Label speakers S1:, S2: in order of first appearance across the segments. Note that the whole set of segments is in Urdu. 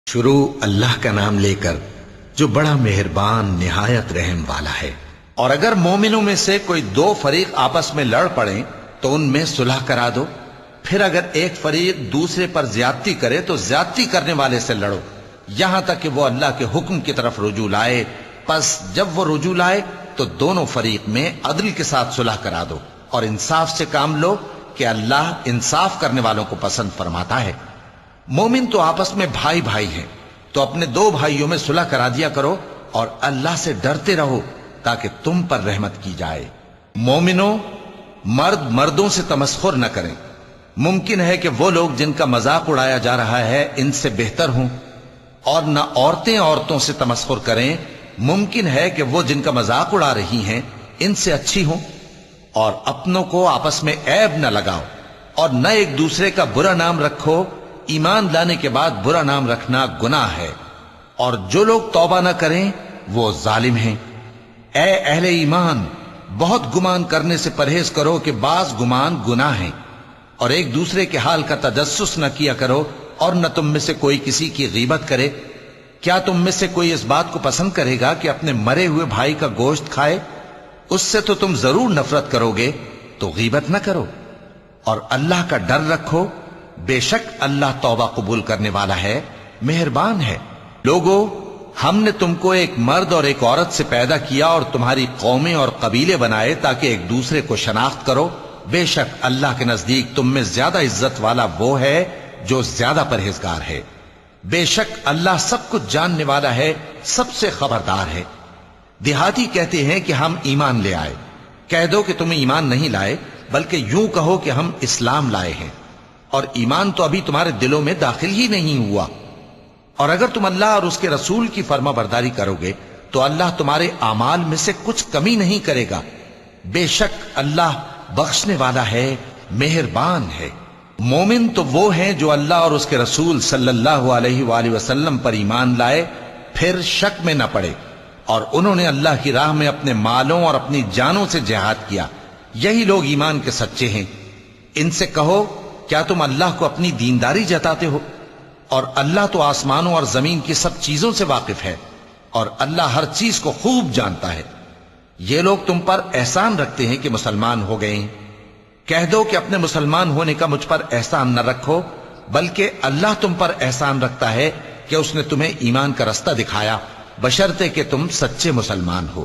S1: شروع اللہ کا نام لے کر جو بڑا مہربان نہایت رحم والا ہے۔ اور اگر مومنوں میں سے کوئی دو فریق آپس میں لڑ پڑیں تو ان میں صلح کرا دو، پھر اگر ایک فریق دوسرے پر زیادتی کرے تو زیادتی کرنے والے سے لڑو یہاں تک کہ وہ اللہ کے حکم کی طرف رجوع لائے۔ پس جب وہ رجوع لائے تو دونوں فریق میں عدل کے ساتھ صلح کرا دو اور انصاف سے کام لو کہ اللہ انصاف کرنے والوں کو پسند فرماتا ہے۔ مومن تو آپس میں بھائی بھائی ہیں، تو اپنے دو بھائیوں میں صلح کرا دیا کرو اور اللہ سے ڈرتے رہو تاکہ تم پر رحمت کی جائے۔ مومنوں، مرد مردوں سے تمسخر نہ کریں۔ ممکن ہے کہ وہ لوگ جن کا مذاق اڑایا جا رہا ہے ان سے بہتر ہوں، اور نہ عورتیں عورتوں سے تمسخر کریں۔ ممکن ہے کہ وہ جن کا مذاق اڑا رہی ہیں ان سے اچھی ہوں۔ اور اپنوں کو آپس میں عیب نہ لگاؤ اور نہ ایک دوسرے کا برا نام رکھو۔ ایمان لانے کے بعد برا نام رکھنا گناہ ہے، اور جو لوگ توبہ نہ کریں وہ ظالم ہیں۔ اے اہل ایمان، بہت گمان کرنے سے پرہیز کرو کہ بعض گمان گناہ ہیں، اور ایک دوسرے کے حال کا تجسس نہ کیا کرو، اور نہ تم میں سے کوئی کسی کی غیبت کرے۔ کیا تم میں سے کوئی اس بات کو پسند کرے گا کہ اپنے مرے ہوئے بھائی کا گوشت کھائے؟ اس سے تو تم ضرور نفرت کرو گے، تو غیبت نہ کرو، اور اللہ کا ڈر رکھو۔ بے شک اللہ توبہ قبول کرنے والا ہے، مہربان ہے۔ لوگو، ہم نے تم کو ایک مرد اور ایک عورت سے پیدا کیا اور تمہاری قومیں اور قبیلے بنائے تاکہ ایک دوسرے کو شناخت کرو۔ بے شک اللہ کے نزدیک تم میں زیادہ عزت والا وہ ہے جو زیادہ پرہیزگار ہے۔ بے شک اللہ سب کچھ جاننے والا ہے، سب سے خبردار ہے۔ دیہاتی کہتے ہیں کہ ہم ایمان لے آئے۔ کہہ دو کہ تم ایمان نہیں لائے، بلکہ یوں کہو کہ ہم اسلام لائے ہیں، اور ایمان تو ابھی تمہارے دلوں میں داخل ہی نہیں ہوا۔ اور اگر تم اللہ اور اس کے رسول کی فرما برداری کرو گے تو اللہ تمہارے اعمال میں سے کچھ کمی نہیں کرے گا۔ بے شک اللہ بخشنے والا ہے، مہربان ہے۔ مومن تو وہ ہیں جو اللہ اور اس کے رسول صلی اللہ علیہ وآلہ وسلم پر ایمان لائے، پھر شک میں نہ پڑے، اور انہوں نے اللہ کی راہ میں اپنے مالوں اور اپنی جانوں سے جہاد کیا۔ یہی لوگ ایمان کے سچے ہیں۔ ان سے کہو، کیا تم اللہ کو اپنی دینداری جتاتے ہو؟ اور اللہ تو آسمانوں اور زمین کی سب چیزوں سے واقف ہے، اور اللہ ہر چیز کو خوب جانتا ہے۔ یہ لوگ تم پر احسان رکھتے ہیں کہ مسلمان ہو گئے ہیں۔ کہہ دو کہ اپنے مسلمان ہونے کا مجھ پر احسان نہ رکھو، بلکہ اللہ تم پر احسان رکھتا ہے کہ اس نے تمہیں ایمان کا رستہ دکھایا، بشرطے کہ تم سچے مسلمان ہو۔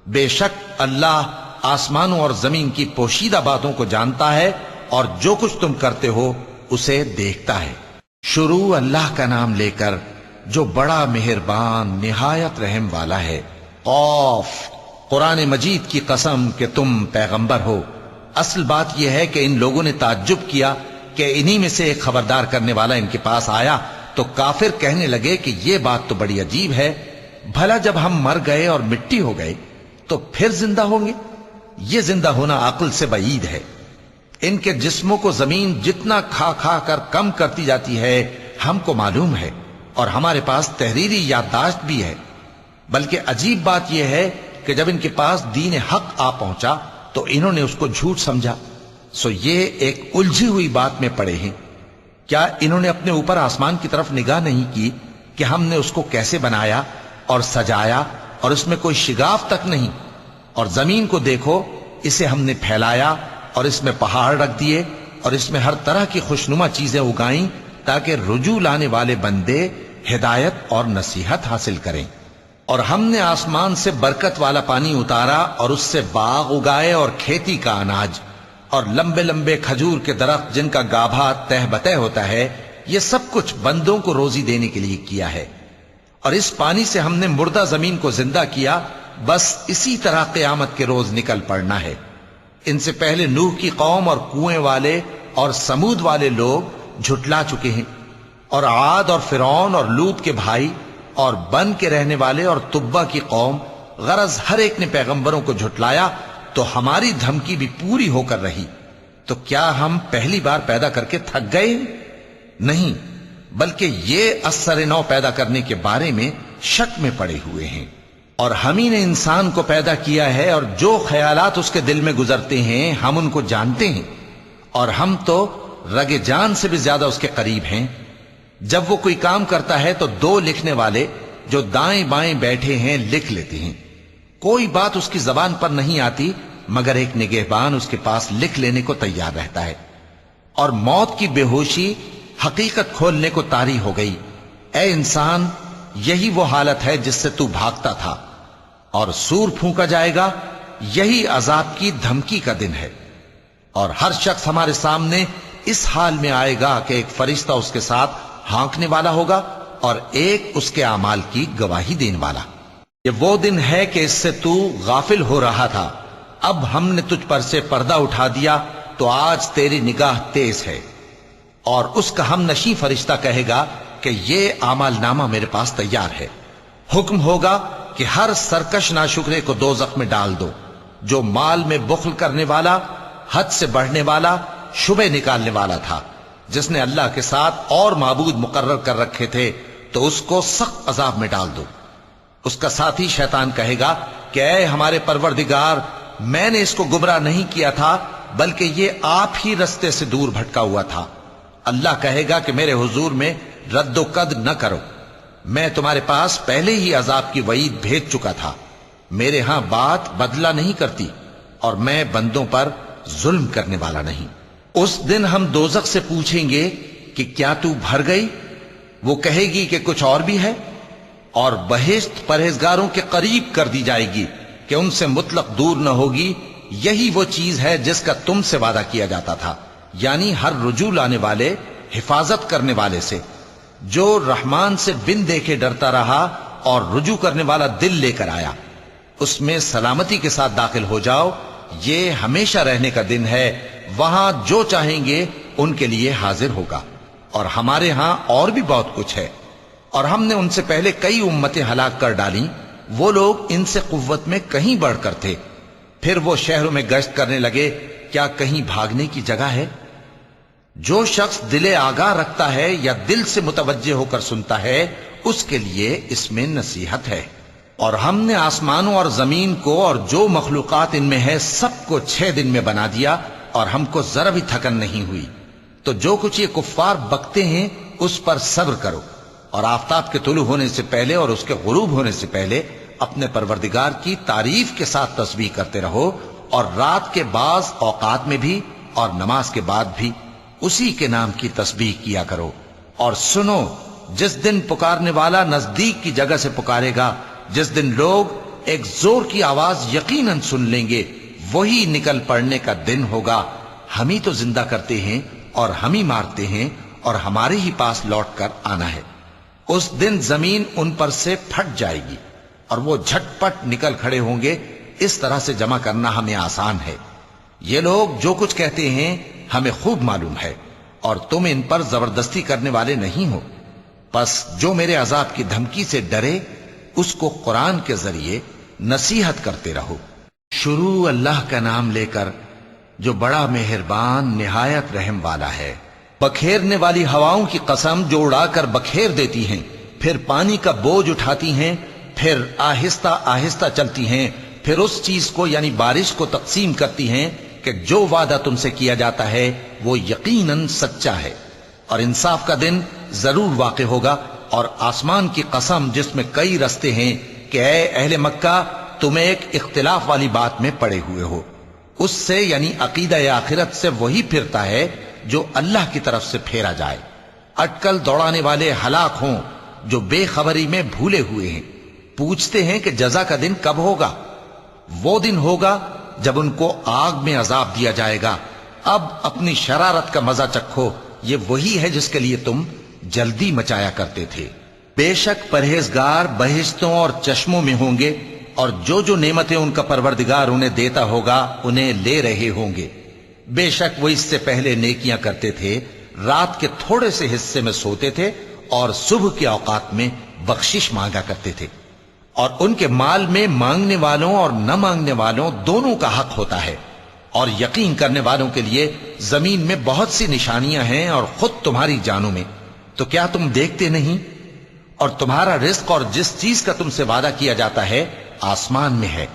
S1: بے شک اللہ آسمانوں اور زمین کی پوشیدہ باتوں کو جانتا ہے، اور جو کچھ تم کرتے ہو اسے دیکھتا ہے۔ شروع اللہ کا نام لے کر جو بڑا مہربان نہایت رحم والا ہے۔ قاف، قرآن مجید کی قسم کہ تم پیغمبر ہو۔ اصل بات یہ ہے کہ ان لوگوں نے تعجب کیا کہ انہی میں سے ایک خبردار کرنے والا ان کے پاس آیا، تو کافر کہنے لگے کہ یہ بات تو بڑی عجیب ہے، بھلا جب ہم مر گئے اور مٹی ہو گئے تو پھر زندہ ہوں گے؟ یہ زندہ ہونا عقل سے بعید ہے۔ ان کے جسموں کو زمین جتنا کھا کھا کر کم کرتی جاتی ہے ہم کو معلوم ہے، اور ہمارے پاس تحریری یادداشت بھی ہے۔ بلکہ عجیب بات یہ ہے کہ جب ان کے پاس دین حق آ پہنچا تو انہوں نے اس کو جھوٹ سمجھا۔ سو یہ ایک الجھی ہوئی بات میں پڑے ہیں۔ کیا انہوں نے اپنے اوپر آسمان کی طرف نگاہ نہیں کی کہ ہم نے اس کو کیسے بنایا اور سجایا، اور اس میں کوئی شگاف تک نہیں؟ اور زمین کو دیکھو، اسے ہم نے پھیلایا اور اس میں پہاڑ رکھ دیے، اور اس میں ہر طرح کی خوشنما چیزیں اگائیں تاکہ رجوع لانے والے بندے ہدایت اور نصیحت حاصل کریں۔ اور ہم نے آسمان سے برکت والا پانی اتارا اور اس سے باغ اگائے اور کھیتی کا اناج، اور لمبے لمبے کھجور کے درخت جن کا گابھا تہ بتہ ہوتا ہے۔ یہ سب کچھ بندوں کو روزی دینے کے لیے کیا ہے۔ اور اس پانی سے ہم نے مردہ زمین کو زندہ کیا، بس اسی طرح قیامت کے روز نکل پڑنا ہے۔ ان سے پہلے نوح کی قوم اور کنویں والے اور سمود والے لوگ جھٹلا چکے ہیں، اور عاد اور فرعون اور لوط کے بھائی اور بن کے رہنے والے اور تبا کی قوم، غرض ہر ایک نے پیغمبروں کو جھٹلایا، تو ہماری دھمکی بھی پوری ہو کر رہی۔ تو کیا ہم پہلی بار پیدا کر کے تھک گئے؟ نہیں، بلکہ یہ اثر نو پیدا کرنے کے بارے میں شک میں پڑے ہوئے ہیں۔ اور ہم ہی نے انسان کو پیدا کیا ہے، اور جو خیالات اس کے دل میں گزرتے ہیں ہم ان کو جانتے ہیں، اور ہم تو رگ جان سے بھی زیادہ اس کے قریب ہیں۔ جب وہ کوئی کام کرتا ہے تو دو لکھنے والے جو دائیں بائیں بیٹھے ہیں لکھ لیتے ہیں. کوئی بات اس کی زبان پر نہیں آتی مگر ایک نگہبان اس کے پاس لکھ لینے کو تیار رہتا ہے. اور موت کی بے ہوشی حقیقت کھولنے کو طاری ہو گئی. اے انسان، یہی وہ حالت ہے جس سے تو بھاگتا تھا، اور سور پھونکا جائے گا، یہی عذاب کی دھمکی کا دن ہے. اور ہر شخص ہمارے سامنے اس حال میں آئے گا کہ ایک فرشتہ اس کے ساتھ ہانکنے والا ہوگا اور ایک اس کے اعمال کی گواہی دینے والا. یہ وہ دن ہے کہ اس سے تو غافل ہو رہا تھا، اب ہم نے تجھ پر سے پردہ اٹھا دیا تو آج تیری نگاہ تیز ہے. اور اس کا ہم نشیں فرشتہ کہے گا کہ یہ اعمال نامہ میرے پاس تیار ہے. حکم ہوگا کہ ہر سرکش ناشکرے کو دوزخ میں ڈال دو، جو مال میں بخل کرنے والا، حد سے بڑھنے والا، شبہ نکالنے والا تھا، جس نے اللہ کے ساتھ اور معبود مقرر کر رکھے تھے، تو اس کو سخت عذاب میں ڈال دو. اس کا ساتھی شیطان کہے گا کہ اے ہمارے پروردگار، میں نے اس کو گمراہ نہیں کیا تھا بلکہ یہ آپ ہی رستے سے دور بھٹکا ہوا تھا. اللہ کہے گا کہ میرے حضور میں رد و قد نہ کرو، میں تمہارے پاس پہلے ہی عذاب کی وعید بھیج چکا تھا. میرے ہاں بات بدلہ نہیں کرتی اور میں بندوں پر ظلم کرنے والا نہیں. اس دن ہم دوزخ سے پوچھیں گے کہ کیا تو بھر گئی؟ وہ کہے گی کہ کچھ اور بھی ہے. اور بہشت پرہیزگاروں کے قریب کر دی جائے گی کہ ان سے مطلق دور نہ ہوگی. یہی وہ چیز ہے جس کا تم سے وعدہ کیا جاتا تھا، یعنی ہر رجوع لانے والے، حفاظت کرنے والے سے، جو رحمان سے بن دیکھے ڈرتا رہا اور رجوع کرنے والا دل لے کر آیا، اس میں سلامتی کے ساتھ داخل ہو جاؤ. یہ ہمیشہ رہنے کا دن ہے، وہاں جو چاہیں گے ان کے لیے حاضر ہوگا. اور ہمارے ہاں اور بھی بہت کچھ ہے، اور ہم نے ان سے پہلے کئی امتیں ہلاک کر ڈالیں، وہ لوگ ان سے قوت میں کہیں بڑھ کر تھے. پھر وہ شہروں میں گشت کرنے لگے، کیا کہیں بھاگنے کی جگہ ہے؟ جو شخص دل آگاہ رکھتا ہے یا دل سے متوجہ ہو کر سنتا ہے، اس کے لیے اس میں نصیحت ہے. اور ہم نے آسمانوں اور زمین کو اور جو مخلوقات ان میں ہے سب کو 6 دن میں بنا دیا، اور ہم کو ذرا بھی تھکن نہیں ہوئی. تو جو کچھ یہ کفار بکتے ہیں اس پر صبر کرو، اور آفتاب کے طلوع ہونے سے پہلے اور اس کے غروب ہونے سے پہلے اپنے پروردگار کی تعریف کے ساتھ تسبیح کرتے رہو، اور رات کے بعض اوقات میں بھی اور نماز کے بعد بھی اسی کے نام کی تسبیح کیا کرو. اور سنو، جس دن پکارنے والا نزدیک کی جگہ سے پکارے گا، جس دن لوگ ایک زور کی آواز یقیناً سن لیں گے، وہی نکل پڑنے کا دن ہوگا. ہم ہی تو زندہ کرتے ہیں اور ہم ہی مارتے ہیں، اور ہمارے ہی پاس لوٹ کر آنا ہے. اس دن زمین ان پر سے پھٹ جائے گی اور وہ جھٹ پٹ نکل کھڑے ہوں گے. اس طرح سے جمع کرنا ہمیں آسان ہے. یہ لوگ جو کچھ کہتے ہیں ہمیں خوب معلوم ہے، اور تم ان پر زبردستی کرنے والے نہیں ہو. پس جو میرے عذاب کی دھمکی سے ڈرے، اس کو قرآن کے ذریعے نصیحت کرتے رہو. شروع اللہ کا نام لے کر جو بڑا مہربان نہایت رحم والا ہے. بکھیرنے والی ہواؤں کی قسم جو اڑا کر بکھیر دیتی ہیں، پھر پانی کا بوجھ اٹھاتی ہیں، پھر آہستہ آہستہ چلتی ہیں، پھر اس چیز کو یعنی بارش کو تقسیم کرتی ہیں کہ جو وعدہ تم سے کیا جاتا ہے وہ یقیناً سچا ہے. اور انصاف کا دن ضرور واقع ہوگا. اور آسمان کی قسم جس میں کئی رستے ہیں کہ اے اہل مکہ، تم ایک اختلاف والی بات میں پڑے ہوئے ہو. اس سے یعنی عقیدہ آخرت سے وہی پھرتا ہے جو اللہ کی طرف سے پھیرا جائے. اٹکل دوڑانے والے ہلاک ہوں جو بے خبری میں بھولے ہوئے ہیں. پوچھتے ہیں کہ جزا کا دن کب ہوگا؟ وہ دن ہوگا جب ان کو آگ میں عذاب دیا جائے گا. اب اپنی شرارت کا مزہ چکھو، یہ وہی ہے جس کے لیے تم جلدی مچایا کرتے تھے. بے شک پرہیزگار بہشتوں اور چشموں میں ہوں گے، اور جو جو نعمتیں ان کا پروردگار انہیں دیتا ہوگا انہیں لے رہے ہوں گے. بے شک وہ اس سے پہلے نیکیاں کرتے تھے، رات کے تھوڑے سے حصے میں سوتے تھے اور صبح کے اوقات میں بخشش مانگا کرتے تھے. اور ان کے مال میں مانگنے والوں اور نہ مانگنے والوں دونوں کا حق ہوتا ہے. اور یقین کرنے والوں کے لیے زمین میں بہت سی نشانیاں ہیں، اور خود تمہاری جانوں میں. تو کیا تم دیکھتے نہیں؟ اور تمہارا رزق اور جس چیز کا تم سے وعدہ کیا جاتا ہے آسمان میں ہے.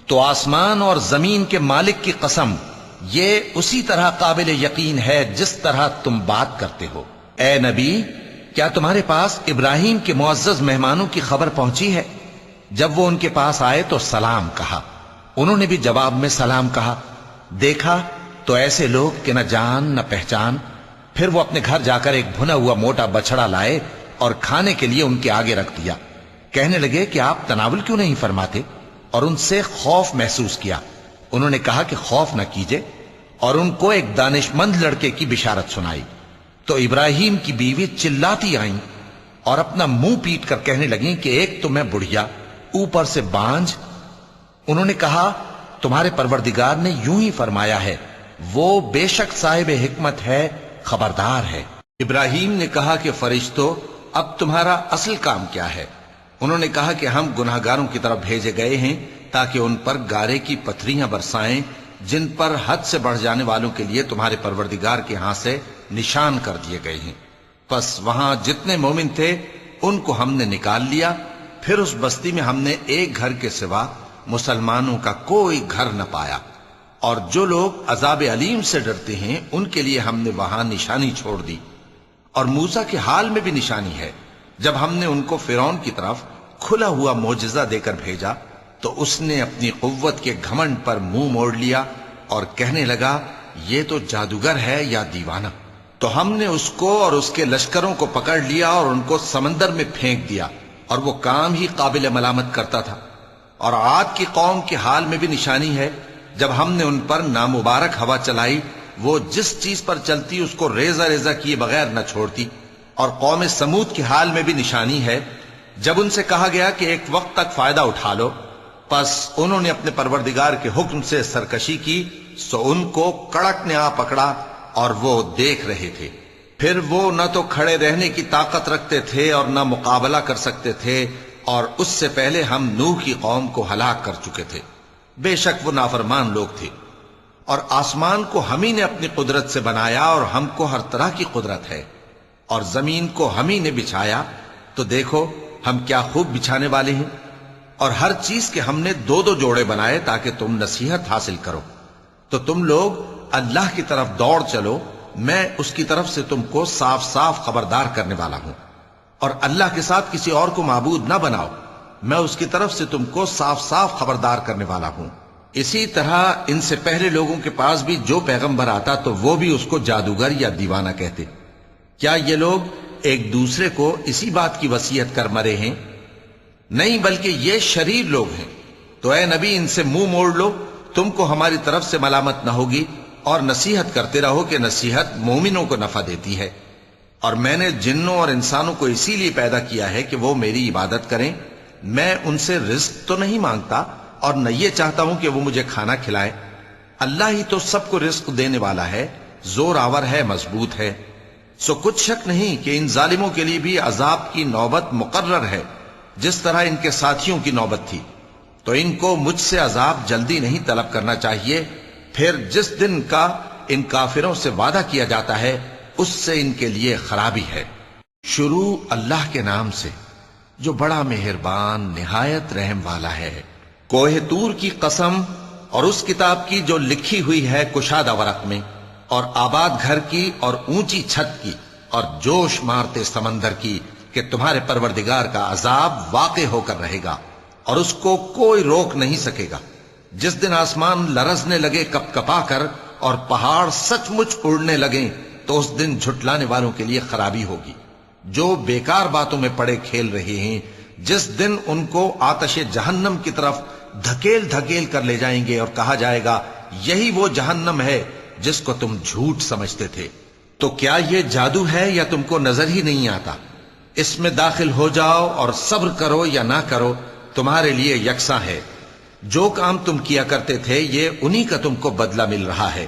S1: تو آسمان اور زمین کے مالک کی قسم، یہ اسی طرح قابل یقین ہے جس طرح تم بات کرتے ہو. اے نبی، کیا تمہارے پاس ابراہیم کے معزز مہمانوں کی خبر پہنچی ہے؟ جب وہ ان کے پاس آئے تو سلام کہا، انہوں نے بھی جواب میں سلام کہا۔ دیکھا تو ایسے لوگ کہ نہ جان نہ پہچان۔ پھر وہ اپنے گھر جا کر ایک بھنا ہوا موٹا بچڑا لائے اور کھانے کے لیے ان کے آگے رکھ دیا۔ کہنے لگے کہ آپ تناول کیوں نہیں فرماتے؟ اور ان سے خوف محسوس کیا۔ انہوں نے کہا کہ خوف نہ کیجے، اور ان کو ایک دانشمند لڑکے کی بشارت سنائی۔ تو ابراہیم کی بیوی چلاتی آئیں اور اپنا منہ پیٹ کر کہنے لگیں کہ ایک تو میں بڑھیا، اوپر سے بانجھ۔ انہوں نے کہا تمہارے پروردگار نے یوں ہی فرمایا ہے، وہ بے شک صاحب حکمت ہے، خبردار ہے۔ ابراہیم نے کہا کہ فرشتوں، اب تمہارا اصل کام کیا ہے؟ انہوں نے کہا کہ ہم گناہگاروں کی طرف بھیجے گئے ہیں تاکہ ان پر گارے کی پتھریاں برسائیں جن پر حد سے بڑھ جانے والوں کے لیے تمہارے پروردگار کے ہاں سے نشان کر دیے گئے ہیں۔ پس وہاں جتنے مومن تھے ان کو ہم نے نکال لیا، پھر اس بستی میں ہم نے ایک گھر کے سوا مسلمانوں کا کوئی گھر نہ پایا، اور جو لوگ عذاب علیم سے ڈرتے ہیں ان کے لیے ہم نے وہاں نشانی چھوڑ دی۔ اور موسیٰ کے حال میں بھی نشانی ہے، جب ہم نے ان کو فرعون کی طرف کھلا ہوا معجزہ دے کر بھیجا تو اس نے اپنی قوت کے گھمنڈ پر منہ موڑ لیا اور کہنے لگا یہ تو جادوگر ہے یا دیوانہ۔ تو ہم نے اس کو اور اس کے لشکروں کو پکڑ لیا اور ان کو سمندر میں پھینک دیا، اور وہ کام ہی قابل ملامت کرتا تھا۔ اور عاد کی قوم کے حال میں بھی نشانی ہے، جب ہم نے ان پر نامبارک ہوا چلائی، وہ جس چیز پر چلتی اس کو ریزہ ریزہ کیے بغیر نہ چھوڑتی۔ اور قوم سمود کے حال میں بھی نشانی ہے، جب ان سے کہا گیا کہ ایک وقت تک فائدہ اٹھا لو، پس انہوں نے اپنے پروردگار کے حکم سے سرکشی کی، سو ان کو کڑک نے آ پکڑا اور وہ دیکھ رہے تھے۔ پھر وہ نہ تو کھڑے رہنے کی طاقت رکھتے تھے اور نہ مقابلہ کر سکتے تھے، اور اس سے پہلے ہم نوح کی قوم کو ہلاک کر چکے تھے۔ بے شک وہ نافرمان لوگ تھے۔ اور آسمان کو ہم ہی نے اپنی قدرت سے بنایا، اور ہم کو ہر طرح کی قدرت ہے، اور زمین کو ہم ہی نے بچھایا، تو دیکھو ہم کیا خوب بچھانے والے ہیں۔ اور ہر چیز کے ہم نے دو دو جوڑے بنائے تاکہ تم نصیحت حاصل کرو۔ تو تم لوگ اللہ کی طرف دوڑ چلو، میں اس کی طرف سے تم کو صاف صاف خبردار کرنے والا ہوں۔ اور اللہ کے ساتھ کسی اور کو معبود نہ بناؤ، میں اس کی طرف سے تم کو صاف صاف خبردار کرنے والا ہوں۔ اسی طرح ان سے پہلے لوگوں کے پاس بھی جو پیغمبر آتا تو وہ بھی اس کو جادوگر یا دیوانہ کہتے۔ کیا یہ لوگ ایک دوسرے کو اسی بات کی وصیت کر مرے ہیں؟ نہیں، بلکہ یہ شریر لوگ ہیں۔ تو اے نبی ان سے منہ موڑ لو، تم کو ہماری طرف سے ملامت نہ ہوگی، اور نصیحت کرتے رہو کہ نصیحت مومنوں کو نفع دیتی ہے۔ اور میں نے جنوں اور انسانوں کو اسی لیے پیدا کیا ہے کہ وہ میری عبادت کریں۔ میں ان سے رزق تو نہیں مانگتا، اور نہ یہ چاہتا ہوں کہ وہ مجھے کھانا کھلائے۔ اللہ ہی تو سب کو رزق دینے والا ہے، زور آور ہے، مضبوط ہے۔ سو کچھ شک نہیں کہ ان ظالموں کے لیے بھی عذاب کی نوبت مقرر ہے، جس طرح ان کے ساتھیوں کی نوبت تھی۔ تو ان کو مجھ سے عذاب جلدی نہیں طلب کرنا چاہیے، پھر جس دن کا ان کافروں سے وعدہ کیا جاتا ہے اس سے ان کے لیے خرابی ہے۔ شروع اللہ کے نام سے جو بڑا مہربان نہایت رحم والا ہے۔ کوہ طور کی قسم، اور اس کتاب کی جو لکھی ہوئی ہے کشادہ ورق میں، اور آباد گھر کی، اور اونچی چھت کی، اور جوش مارتے سمندر کی، کہ تمہارے پروردگار کا عذاب واقع ہو کر رہے گا اور اس کو کوئی روک نہیں سکے گا۔ جس دن آسمان لرزنے لگے کپ کپا کر اور پہاڑ سچ مچ اڑنے لگیں تو اس دن جھٹلانے والوں کے لیے خرابی ہوگی، جو بیکار باتوں میں پڑے کھیل رہے ہیں۔ جس دن ان کو آتش جہنم کی طرف دھکیل دھکیل کر لے جائیں گے اور کہا جائے گا یہی وہ جہنم ہے جس کو تم جھوٹ سمجھتے تھے۔ تو کیا یہ جادو ہے یا تم کو نظر ہی نہیں آتا؟ اس میں داخل ہو جاؤ اور صبر کرو یا نہ کرو، تمہارے لیے یکساں ہے۔ جو کام تم کیا کرتے تھے یہ انہی کا تم کو بدلہ مل رہا ہے۔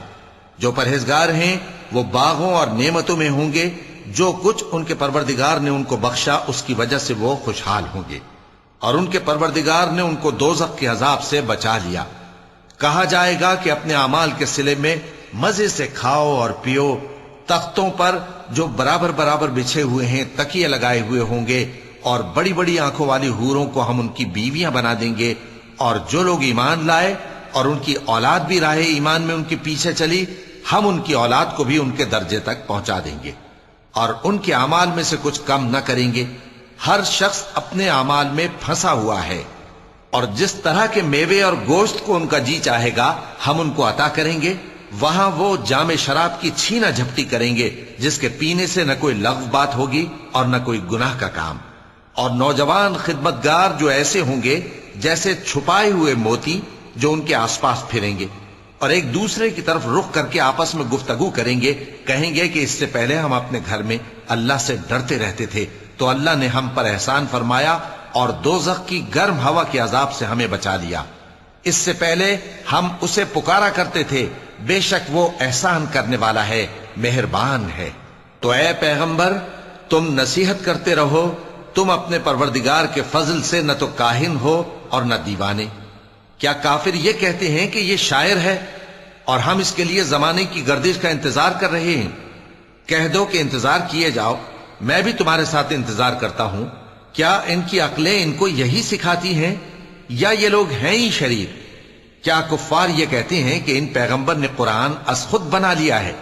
S1: جو پرہیزگار ہیں وہ باغوں اور نعمتوں میں ہوں گے، جو کچھ ان کے پروردگار نے ان کو بخشا اس کی وجہ سے وہ خوشحال ہوں گے، اور ان کے پروردگار نے ان کو دوزخ کے عذاب سے بچا لیا۔ کہا جائے گا کہ اپنے اعمال کے صلے میں مزے سے کھاؤ اور پیو، تختوں پر جو برابر برابر بچھے ہوئے ہیں تکیے لگائے ہوئے ہوں گے، اور بڑی بڑی آنکھوں والی حوروں کو ہم ان کی بیویاں بنا دیں گے۔ اور جو لوگ ایمان لائے اور ان کی اولاد بھی راہ ایمان میں ان کے پیچھے چلی، ہم ان کی اولاد کو بھی ان کے درجے تک پہنچا دیں گے۔ اور ان کے اعمال میں سے کچھ کم نہ کریں گے۔ ہر شخص اپنے اعمال میں پھنسا ہوا ہے، اور جس طرح کے میوے اور گوشت کو ان کا جی چاہے گا ہم ان کو عطا کریں گے۔ وہاں وہ جام شراب کی چھینا جھپٹی کریں گے جس کے پینے سے نہ کوئی لغو بات ہوگی اور نہ کوئی گناہ کا کام۔ اور نوجوان خدمتگار جو ایسے ہوں گے جیسے چھپائے ہوئے موتی جو ان کے آس پاس پھریں گے، اور ایک دوسرے کی طرف رخ کر کے آپس میں گفتگو کریں گے، کہیں گے کہ اس سے پہلے ہم اپنے گھر میں اللہ سے ڈرتے رہتے تھے تو اللہ نے ہم پر احسان فرمایا اور دوزخ کی گرم ہوا کے عذاب سے ہمیں بچا لیا۔ اس سے پہلے ہم اسے پکارا کرتے تھے، بے شک وہ احسان کرنے والا ہے، مہربان ہے۔ تو اے پیغمبر تم نصیحت کرتے رہو، تم اپنے پروردگار کے فضل سے نہ تو کاہن ہو اور نہ دیوانے۔ کیا کافر یہ کہتے ہیں کہ یہ شاعر ہے اور ہم اس کے لیے زمانے کی گردش کا انتظار کر رہے ہیں؟ کہہ دو کہ انتظار کیے جاؤ، میں بھی تمہارے ساتھ انتظار کرتا ہوں۔ کیا ان کی عقلیں ان کو یہی سکھاتی ہیں یا یہ لوگ ہیں ہی شریر؟ کیا کفار یہ کہتے ہیں کہ ان پیغمبر نے قرآن از خود بنا لیا ہے؟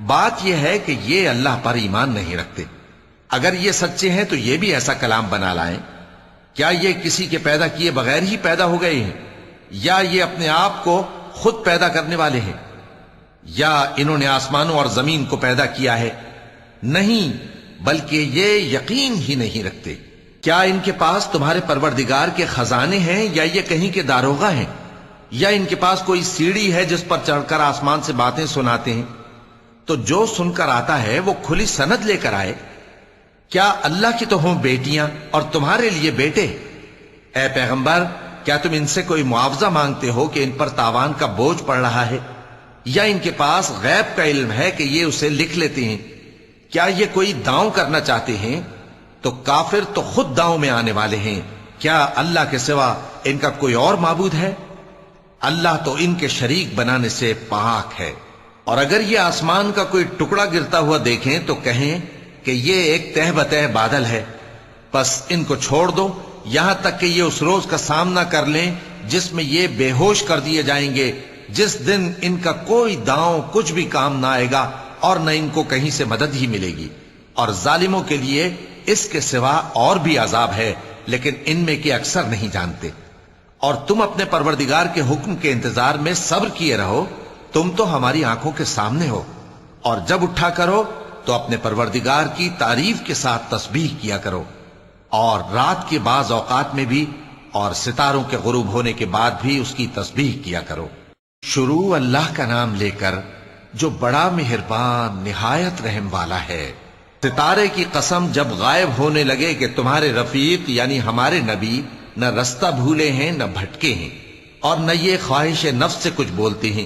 S1: بات یہ ہے کہ یہ اللہ پر ایمان نہیں رکھتے۔ اگر یہ سچے ہیں تو یہ بھی ایسا کلام بنا لائیں۔ کیا یہ کسی کے پیدا کیے بغیر ہی پیدا ہو گئے ہیں، یا یہ اپنے آپ کو خود پیدا کرنے والے ہیں، یا انہوں نے آسمانوں اور زمین کو پیدا کیا ہے؟ نہیں، بلکہ یہ یقین ہی نہیں رکھتے۔ کیا ان کے پاس تمہارے پروردگار کے خزانے ہیں یا یہ کہیں کے داروغہ ہیں، یا ان کے پاس کوئی سیڑھی ہے جس پر چڑھ کر آسمان سے باتیں سناتے ہیں؟ تو جو سن کر آتا ہے وہ کھلی سند لے کر آئے۔ کیا اللہ کی تو ہوں بیٹیاں اور تمہارے لیے بیٹے؟ اے پیغمبر کیا تم ان سے کوئی معاوضہ مانگتے ہو کہ ان پر تاوان کا بوجھ پڑ رہا ہے، یا ان کے پاس غیب کا علم ہے کہ یہ اسے لکھ لیتے ہیں؟ کیا یہ کوئی داؤں کرنا چاہتے ہیں؟ تو کافر تو خود داؤں میں آنے والے ہیں۔ کیا اللہ کے سوا ان کا کوئی اور معبود ہے؟ اللہ تو ان کے شریک بنانے سے پاک ہے۔ اور اگر یہ آسمان کا کوئی ٹکڑا گرتا ہوا دیکھیں تو کہیں کہ یہ ایک تہ بتہ بادل ہے، پس ان کو چھوڑ دو یہاں تک کہ یہ اس روز کا سامنا کر لیں جس میں یہ بے ہوش کر دیے جائیں گے، جس دن ان کا کوئی داؤں کچھ بھی کام نہ آئے گا اور نہ ان کو کہیں سے مدد ہی ملے گی۔ اور ظالموں کے لیے اس کے سوا اور بھی عذاب ہے، لیکن ان میں کے اکثر نہیں جانتے۔ اور تم اپنے پروردگار کے حکم کے انتظار میں صبر کیے رہو، تم تو ہماری آنکھوں کے سامنے ہو۔ اور جب اٹھا کرو تو اپنے پروردگار کی تعریف کے ساتھ تسبیح کیا کرو، اور رات کے بعض اوقات میں بھی اور ستاروں کے غروب ہونے کے بعد بھی اس کی تسبیح کیا کرو۔ شروع اللہ کا نام لے کر جو بڑا مہربان نہایت رحم والا ہے۔ ستارے کی قسم جب غائب ہونے لگے کہ تمہارے رفیق یعنی ہمارے نبی نہ رستہ بھولے ہیں نہ بھٹکے ہیں، اور نہ یہ خواہش نفس سے کچھ بولتے ہیں۔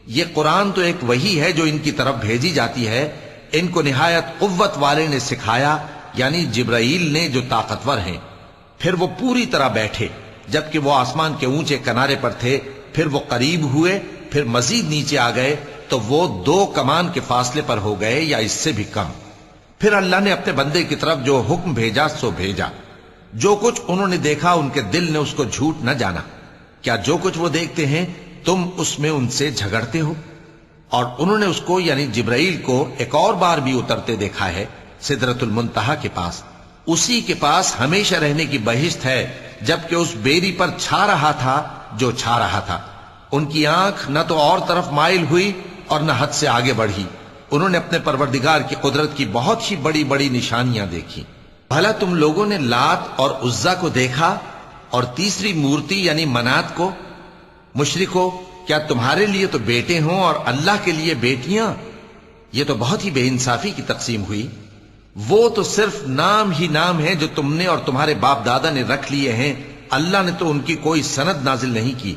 S1: یہ قرآن تو ایک وحی ہے جو ان کی طرف بھیجی جاتی ہے، ان کو نہایت قوت والے نے سکھایا، یعنی جبرائیل نے جو طاقتور ہیں۔ پھر وہ پوری طرح بیٹھے جبکہ وہ آسمان کے اونچے کنارے پر تھے، پھر وہ قریب ہوئے، پھر مزید نیچے آ گئے تو وہ 2 کمان کے فاصلے پر ہو گئے یا اس سے بھی کم۔ پھر اللہ نے اپنے بندے کی طرف جو حکم بھیجا سو بھیجا۔ جو کچھ انہوں نے دیکھا ان کے دل نے اس کو جھوٹ نہ جانا۔ کیا جو کچھ وہ دیکھتے ہیں تم اس میں ان سے جھگڑتے ہو؟ اور انہوں نے اس کو یعنی جبرائیل کو ایک اور بار بھی اترتے دیکھا ہے سدرۃ المنتہا کے پاس۔ اسی کے پاس ہمیشہ رہنے کی بہشت ہے، جبکہ اس بیری پر چھا رہا تھا جو چھا رہا تھا۔ ان کی آنکھ نہ تو اور طرف مائل ہوئی اور نہ حد سے آگے بڑھی۔ انہوں نے اپنے پروردگار کی قدرت کی بہت ہی بڑی بڑی نشانیاں دیکھی۔ بھلا تم لوگوں نے لات اور عزا کو دیکھا اور تیسری مورتی یعنی منات کو؟ مشرکو کیا تمہارے لیے تو بیٹے ہوں اور اللہ کے لیے بیٹیاں؟ یہ تو بہت ہی بے انصافی کی تقسیم ہوئی۔ وہ تو صرف نام ہی نام ہے جو تم نے اور تمہارے باپ دادا نے رکھ لیے ہیں، اللہ نے تو ان کی کوئی سند نازل نہیں کی۔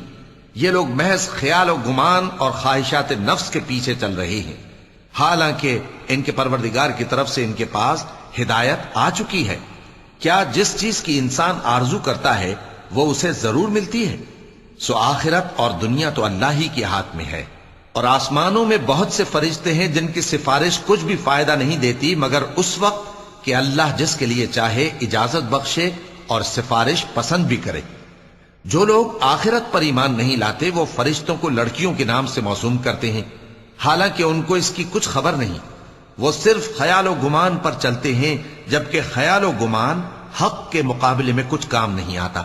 S1: یہ لوگ محض خیال و گمان اور خواہشات نفس کے پیچھے چل رہے ہیں، حالانکہ ان کے پروردگار کی طرف سے ان کے پاس ہدایت آ چکی ہے۔ کیا جس چیز کی انسان آرزو کرتا ہے وہ اسے ضرور ملتی ہے؟ سو آخرت اور دنیا تو اللہ ہی کے ہاتھ میں ہے۔ اور آسمانوں میں بہت سے فرشتے ہیں جن کی سفارش کچھ بھی فائدہ نہیں دیتی مگر اس وقت کہ اللہ جس کے لیے چاہے اجازت بخشے اور سفارش پسند بھی کرے۔ جو لوگ آخرت پر ایمان نہیں لاتے وہ فرشتوں کو لڑکیوں کے نام سے موسوم کرتے ہیں، حالانکہ ان کو اس کی کچھ خبر نہیں۔ وہ صرف خیال و گمان پر چلتے ہیں، جبکہ خیال و گمان حق کے مقابلے میں کچھ کام نہیں آتا۔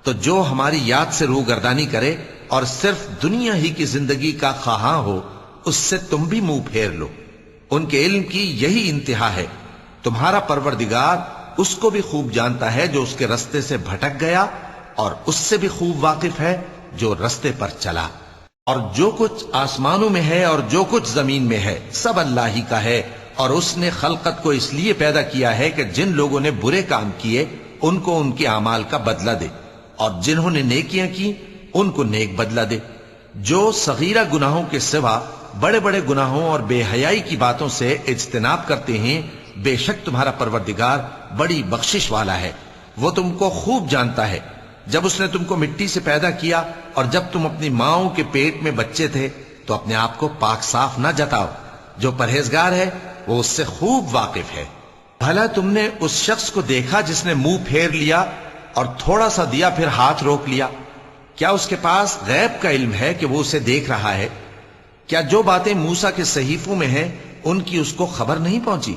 S1: تو جو ہماری یاد سے روگردانی کرے اور صرف دنیا ہی کی زندگی کا خواہاں ہو، اس سے تم بھی منہ پھیر لو۔ ان کے علم کی یہی انتہا ہے۔ تمہارا پروردگار اس کو بھی خوب جانتا ہے جو اس کے رستے سے بھٹک گیا، اور اس سے بھی خوب واقف ہے جو رستے پر چلا۔ اور جو کچھ آسمانوں میں ہے اور جو کچھ زمین میں ہے سب اللہ ہی کا ہے، اور اس نے خلقت کو اس لیے پیدا کیا ہے کہ جن لوگوں نے برے کام کیے ان کو ان کے اعمال کا بدلہ دے، اور جنہوں نے نیکیاں کی ان کو نیک بدلہ دے۔ جو صغیرہ گناہوں کے سوا بڑے بڑے گناہوں اور بے حیائی کی باتوں سے اجتناب کرتے ہیں، بے شک تمہارا پروردگار بڑی بخشش والا ہے۔ وہ تم کو خوب جانتا ہے۔ جب اس نے تم کو مٹی سے پیدا کیا اور جب تم اپنی ماؤں کے پیٹ میں بچے تھے تو اپنے آپ کو پاک صاف نہ جتاؤ۔ جو پرہیزگار ہے وہ اس سے خوب واقف ہے۔ بھلا تم نے اس شخص کو دیکھا جس نے منہ پھیر لیا اور تھوڑا سا دیا پھر ہاتھ روک لیا؟ کیا اس کے پاس غیب کا علم ہے کہ وہ اسے دیکھ رہا ہے؟ کیا جو باتیں موسیٰ کے صحیفوں میں ہیں ان کی اس کو خبر نہیں پہنچی؟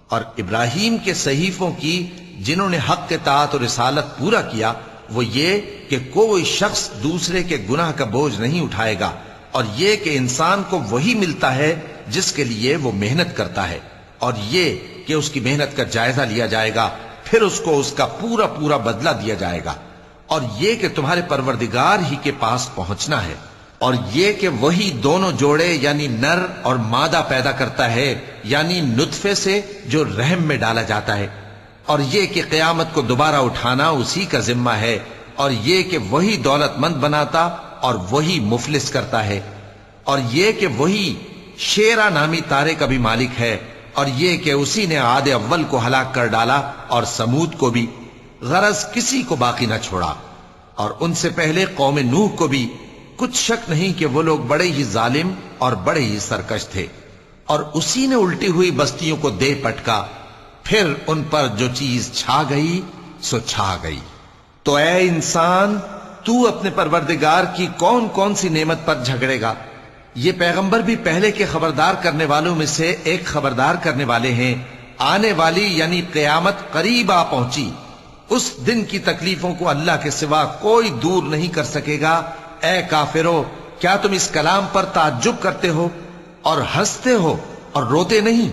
S1: اور ابراہیم کے صحیفوں کی جنہوں نے حق کے طاعت اور رسالت پورا کیا، وہ یہ کہ کوئی شخص دوسرے کے گناہ کا بوجھ نہیں اٹھائے گا، اور یہ کہ انسان کو وہی ملتا ہے جس کے لیے وہ محنت کرتا ہے، اور یہ کہ اس کی محنت کا جائزہ لیا جائے گا، پھر اس کو اس کا پورا پورا بدلہ دیا جائے گا، اور یہ کہ تمہارے پروردگار ہی کے پاس پہنچنا ہے، اور یہ کہ وہی دونوں جوڑے یعنی نر اور مادہ پیدا کرتا ہے، یعنی نطفے سے جو رحم میں ڈالا جاتا ہے، اور یہ کہ قیامت کو دوبارہ اٹھانا اسی کا ذمہ ہے، اور یہ کہ وہی دولت مند بناتا اور وہی مفلس کرتا ہے، اور یہ کہ وہی شیرا نامی تارے کا بھی مالک ہے، اور یہ کہ اسی نے عاد اول کو ہلاک کر ڈالا اور سمود کو بھی، غرض کسی کو باقی نہ چھوڑا، اور ان سے پہلے قوم نوح کو بھی۔ کچھ شک نہیں کہ وہ لوگ بڑے ہی ظالم اور بڑے ہی سرکش تھے، اور اسی نے الٹی ہوئی بستیوں کو دے پٹکا، پھر ان پر جو چیز چھا گئی سو چھا گئی۔ تو اے انسان، تو اپنے پروردگار کی کون کون سی نعمت پر جھگڑے گا؟ یہ پیغمبر بھی پہلے کے خبردار کرنے والوں میں سے ایک خبردار کرنے والے ہیں۔ آنے والی یعنی قیامت قریب آ پہنچی، اس دن کی تکلیفوں کو اللہ کے سوا کوئی دور نہیں کر سکے گا۔ اے کافرو، کیا تم اس کلام پر تعجب کرتے ہو اور ہنستے ہو اور روتے نہیں؟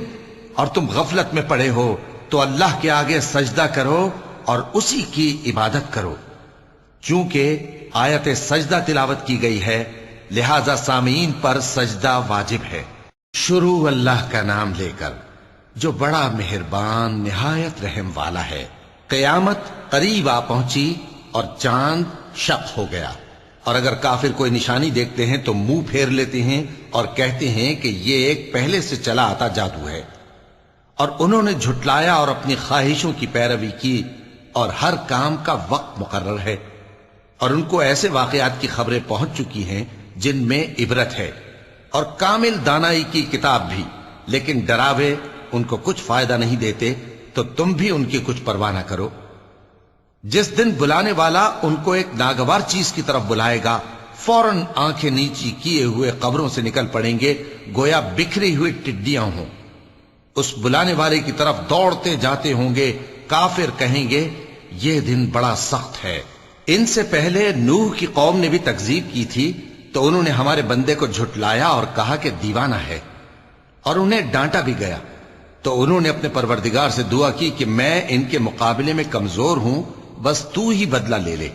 S1: اور تم غفلت میں پڑے ہو تو اللہ کے آگے سجدہ کرو اور اسی کی عبادت کرو۔ چونکہ آیت سجدہ تلاوت کی گئی ہے لہذا سامعین پر سجدہ واجب ہے۔ شروع اللہ کا نام لے کر جو بڑا مہربان نہایت رحم والا ہے۔ قیامت قریب آ پہنچی اور چاند شق ہو گیا، اور اگر کافر کوئی نشانی دیکھتے ہیں تو منہ پھیر لیتے ہیں اور کہتے ہیں کہ یہ ایک پہلے سے چلا آتا جادو ہے، اور انہوں نے جھٹلایا اور اپنی خواہشوں کی پیروی کی، اور ہر کام کا وقت مقرر ہے، اور ان کو ایسے واقعات کی خبریں پہنچ چکی ہیں جن میں عبرت ہے، اور کامل دانائی کی کتاب بھی، لیکن ڈراوے ان کو کچھ فائدہ نہیں دیتے، تو تم بھی ان کی کچھ پرواہ نہ کرو۔ جس دن بلانے والا ان کو ایک ناگوار چیز کی طرف بلائے گا، فوراً آنکھیں نیچی کیے ہوئے قبروں سے نکل پڑیں گے گویا بکھری ہوئی ٹڈیاں ہوں۔ اس بلانے والے کی طرف دوڑتے جاتے ہوں گے۔ کافر کہیں گے یہ دن بڑا سخت ہے۔ ان سے پہلے نوح کی قوم نے بھی تکذیب کی تھی، تو انہوں نے ہمارے بندے کو جھٹلایا اور کہا کہ دیوانہ ہے، اور انہیں ڈانٹا بھی گیا۔ تو انہوں نے اپنے پروردگار سے دعا کی کہ میں ان کے مقابلے میں کمزور ہوں، بس تو ہی بدلہ لے لے۔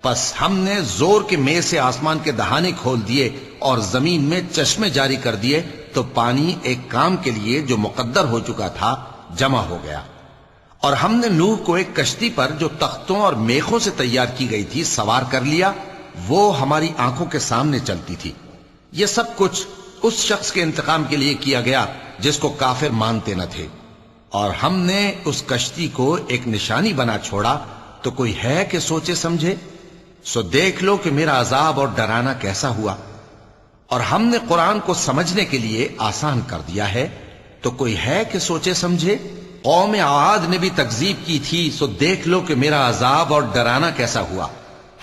S1: پس ہم نے زور کے میں سے آسمان کے دہانے کھول دیے اور زمین میں چشمے جاری کر دیے، تو پانی ایک کام کے لیے جو مقدر ہو چکا تھا جمع ہو گیا۔ اور ہم نے نوح کو ایک کشتی پر جو تختوں اور میخوں سے تیار کی گئی تھی سوار کر لیا، وہ ہماری آنکھوں کے سامنے چلتی تھی۔ یہ سب کچھ اس شخص کے انتقام کے لیے کیا گیا جس کو کافر مانتے نہ تھے، اور ہم نے اس کشتی کو ایک نشانی بنا چھوڑا، تو کوئی ہے کہ سوچے سمجھے؟ سو دیکھ لو کہ میرا عذاب اور ڈرانا کیسا ہوا۔ اور ہم نے قرآن کو سمجھنے کے لیے آسان کر دیا ہے، تو کوئی ہے کہ سوچے سمجھے؟ قوم عاد نے بھی تکذیب کی تھی، سو دیکھ لو کہ میرا عذاب اور ڈرانا کیسا ہوا۔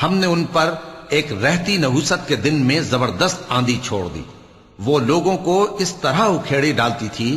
S1: ہم نے ان پر ایک رہتی نحوست کے دن میں زبردست آندھی چھوڑ دی، وہ لوگوں کو اس طرح اکھیڑی ڈالتی تھی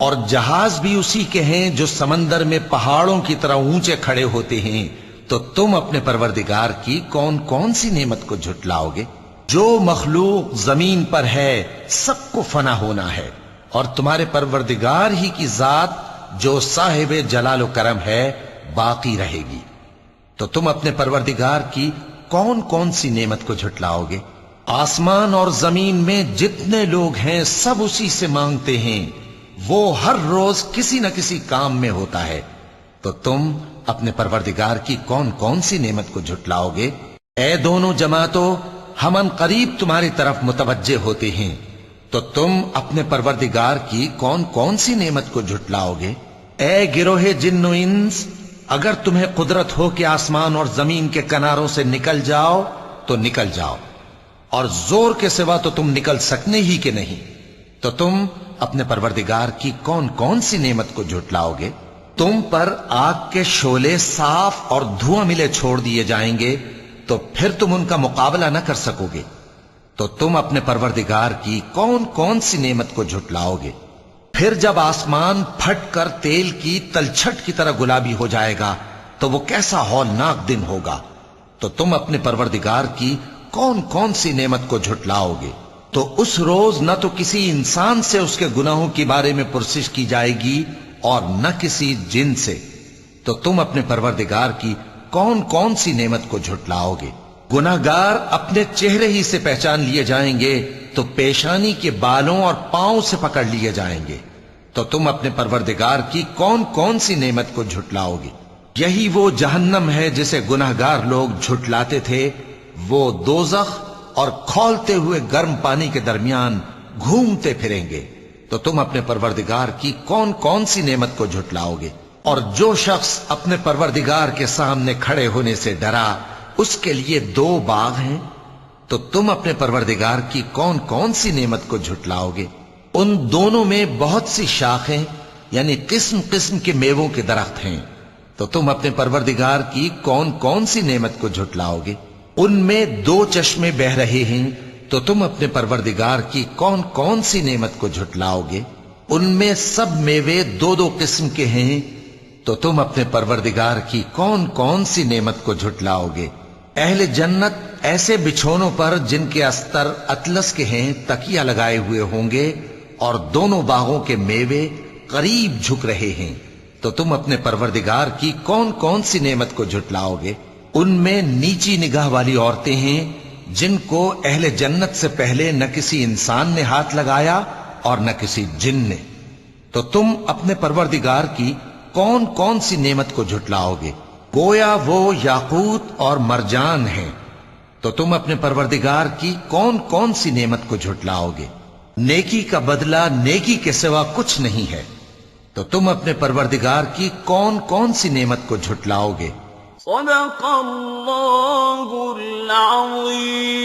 S1: اور جہاز بھی اسی کے ہیں جو سمندر میں پہاڑوں کی طرح اونچے کھڑے ہوتے ہیں، تو تم اپنے پروردگار کی کون کون سی نعمت کو جھٹلاؤ گے؟ جو مخلوق زمین پر ہے سب کو فنا ہونا ہے، اور تمہارے پروردگار ہی کی ذات جو صاحب جلال و کرم ہے باقی رہے گی۔ تو تم اپنے پروردگار کی کون کون سی نعمت کو جھٹلاؤ گے؟ آسمان اور زمین میں جتنے لوگ ہیں سب اسی سے مانگتے ہیں، وہ ہر روز کسی نہ کسی کام میں ہوتا ہے، تو تم اپنے پروردگار کی کون کون سی نعمت کو جھٹلاؤ گے؟ اے دونوں جماعتوں، ہم ان قریب تمہاری طرف متوجہ ہوتے ہیں، تو تم اپنے پروردگار کی کون کون سی نعمت کو جھٹلاؤ گے؟ اے گروہ جن و انس، اگر تمہیں قدرت ہو کہ آسمان اور زمین کے کناروں سے نکل جاؤ تو نکل جاؤ، اور زور کے سوا تو تم نکل سکنے ہی کہ نہیں، تو تم اپنے پروردگار کی کون کون سی نعمت کو جھٹلاؤ گے؟ تم پر آگ کے شعلے صاف اور دھواں ملے چھوڑ دیے جائیں گے، تو پھر تم ان کا مقابلہ نہ کر سکو گے، تو تم اپنے پروردگار کی کون کون سی نعمت کو جھٹلاؤ گے؟ پھر جب آسمان پھٹ کر تیل کی تلچھٹ کی طرح گلابی ہو جائے گا تو وہ کیسا ہولناک دن ہوگا، تو تم اپنے پروردگار کی کون کون سی نعمت کو جھٹلاؤ گے؟ تو اس روز نہ تو کسی انسان سے اس کے گناہوں کے بارے میں پرسش کی جائے گی اور نہ کسی جن سے، تو تم اپنے پروردگار کی کون کون سی نعمت کو جھٹلاؤ گے؟ گناہگار اپنے چہرے ہی سے پہچان لیے جائیں گے تو پیشانی کے بالوں اور پاؤں سے پکڑ لیے جائیں گے، تو تم اپنے پروردگار کی کون کون سی نعمت کو جھٹلاؤ گے؟ یہی وہ جہنم ہے جسے گناہگار لوگ جھٹلاتے تھے، وہ دوزخ اور کھولتے ہوئے گرم پانی کے درمیان گھومتے پھریں گے، تو تم اپنے پروردگار کی کون کون سی نعمت کو جھٹلاؤ گے؟ اور جو شخص اپنے پروردگار کے سامنے کھڑے ہونے سے ڈرا اس کے لیے 2 باغ ہیں، تو تم اپنے پروردگار کی کون کون سی نعمت کو جھٹلاؤ گے؟ ان دونوں میں بہت سی شاخیں یعنی قسم قسم کے میووں کے درخت ہیں، تو تم اپنے پروردگار کی کون کون سی نعمت کو جھٹلاؤ گے؟ ان میں 2 چشمے بہ رہے ہیں، تو تم اپنے پروردگار کی کون کون سی نعمت کو جھٹلاؤ گے؟ ان میں سب میوے 2 قسم کے ہیں، تو تم اپنے پروردگار کی کون کون سی نعمت کو جھٹلاؤ گے؟ اہل جنت ایسے بچھونوں پر جن کے استر اطلس کے ہیں تکیہ لگائے ہوئے ہوں گے، اور دونوں باغوں کے میوے قریب جھک رہے ہیں، تو تم اپنے پروردگار کی کون کون سی نعمت کو جھٹلاؤ گے؟ ان میں نیچی نگاہ والی عورتیں ہیں جن کو اہل جنت سے پہلے نہ کسی انسان نے ہاتھ لگایا اور نہ کسی جن نے، تو تم اپنے پروردگار کی کون کون سی نعمت کو جھٹلاؤ گے؟ گویا وہ یاقوت اور مرجان ہیں، تو تم اپنے پروردگار کی کون کون سی نعمت کو جھٹلاؤ گے؟ نیکی کا بدلہ نیکی کے سوا کچھ نہیں ہے، تو تم اپنے پروردگار کی کون کون سی نعمت کو جھٹلاؤ گے؟
S2: صدق اللہ العظیم۔